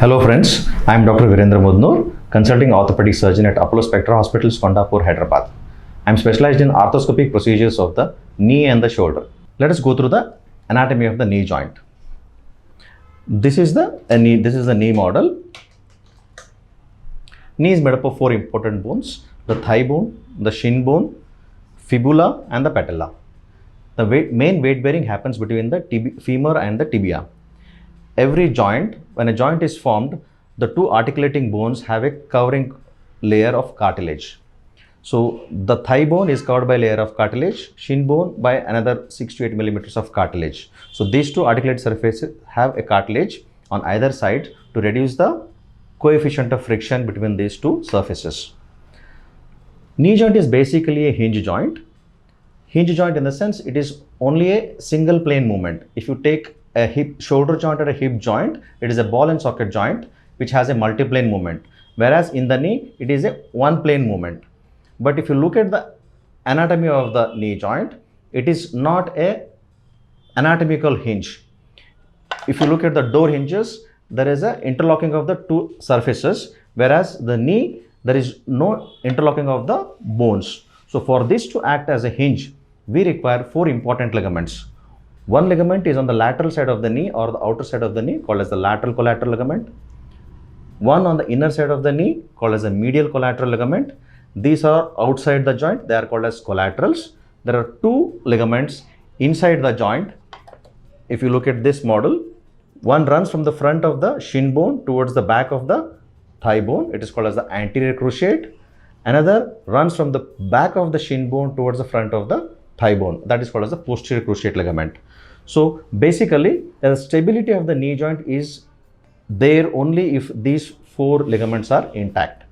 Hello friends, I am Dr. Virendra Mudnur, consulting orthopedic surgeon at Apollo Spectra Hospitals, Kondapur, Hyderabad. I am specialized in arthroscopic procedures of the knee and the shoulder. Let us go through the anatomy of the knee joint. This is the knee model. Knee is made up of four important bones: the thigh bone, the shin bone, fibula, and the patella. The main weight bearing happens between the femur and the tibia. Every joint, when a joint is formed, the two articulating bones have a covering layer of cartilage. So the thigh bone is covered by a layer of cartilage, shin bone by another 6 to 8 millimeters of cartilage. So these two articulated surfaces have a cartilage on either side to reduce the coefficient of friction between these two surfaces. Knee joint is basically a hinge joint. Hinge joint in the sense it is only a single plane movement. If you take a hip shoulder joint or a hip joint, it is a ball and socket joint which has a multi-plane movement, whereas in the knee it is a one plane movement. But if you look at the anatomy of the knee joint, it is not a anatomical hinge. If you look at the door hinges, there is a interlocking of the two surfaces, whereas the knee there is no interlocking of the bones. So for this to act as a hinge, we require four important ligaments. One ligament is on the lateral side of the knee or the outer side of the knee, called as the lateral collateral ligament. One on the inner side of the knee, called as the medial collateral ligament. These are outside the joint, they are called as collaterals. There are two ligaments inside the joint. If you look at this model, one runs from the front of the shin bone towards the back of the thigh bone. It is called as the anterior cruciate. Another runs from the back of the shin bone towards the front of the thigh bone. That is called as the posterior cruciate ligament. So basically, the stability of the knee joint is there only if these four ligaments are intact.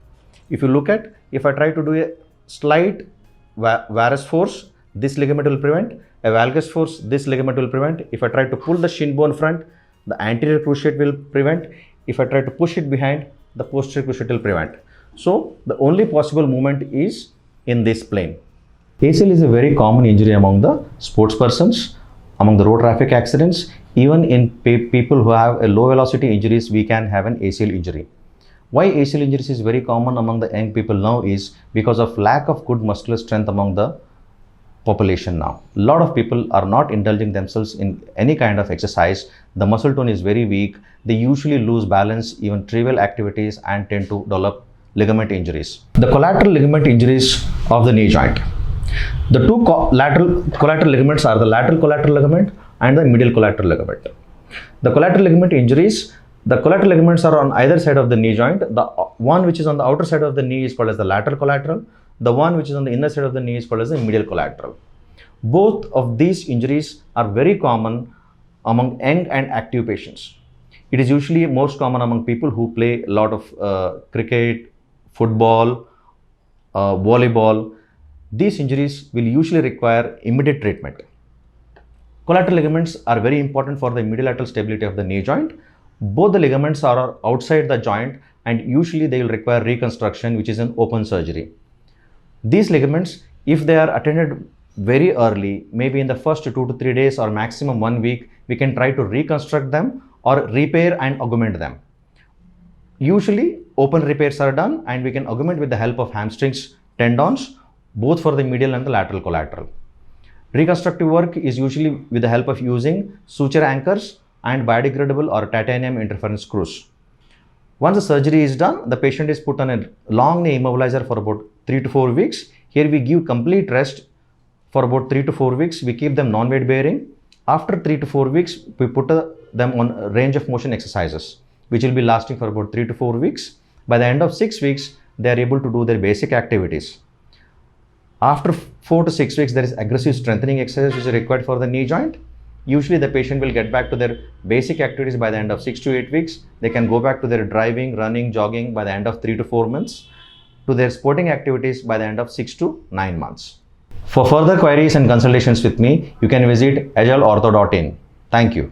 If you look at, if I try to do a slight varus force, this ligament will prevent. A valgus force, this ligament will prevent. If I try to pull the shin bone front, the anterior cruciate will prevent. If I try to push it behind, the posterior cruciate will prevent. So the only possible movement is in this plane. ACL is a very common injury among the sports persons, among the road traffic accidents. Even in people who have a low velocity injuries, we can have an ACL injury. Why ACL injuries is very common among the young people now is because of lack of good muscular strength among the population now. A lot of people are not indulging themselves in any kind of exercise. The muscle tone is very weak. They usually lose balance, even trivial activities, and tend to develop ligament injuries. The collateral ligament injuries of the knee joint. The two collateral ligaments are the lateral collateral ligament and the medial collateral ligament. The collateral ligament injuries, the collateral ligaments are on either side of the knee joint. The one which is on the outer side of the knee is called as the lateral collateral. The one which is on the inner side of the knee is called as the medial collateral. Both of these injuries are very common among young and active patients. It is usually most common among people who play a lot of cricket, football, volleyball. These injuries will usually require immediate treatment. Collateral ligaments are very important for the immediate stability of the knee joint. Both the ligaments are outside the joint and usually they will require reconstruction, which is an open surgery. These ligaments, if they are attended very early, maybe in the first 2 to 3 days or maximum 1 week, we can try to reconstruct them or repair and augment them. Usually open repairs are done and we can augment with the help of hamstrings, tendons, both for the medial and the lateral collateral. Reconstructive work is usually with the help of using suture anchors and biodegradable or titanium interference screws. Once the surgery is done, the patient is put on a long knee immobilizer for about 3 to 4 weeks. Here we give complete rest for about 3 to 4 weeks. We keep them non-weight bearing. After 3 to 4 weeks, we put them on range of motion exercises, which will be lasting for about 3 to 4 weeks. By the end of 6 weeks, they are able to do their basic activities. After 4 to 6 weeks, there is aggressive strengthening exercise which is required for the knee joint. Usually the patient will get back to their basic activities by the end of 6 to 8 weeks. They can go back to their driving, running, jogging by the end of 3 to 4 months, to their sporting activities by the end of 6 to 9 months. For further queries and consultations with me, you can visit agileortho.in. Thank you.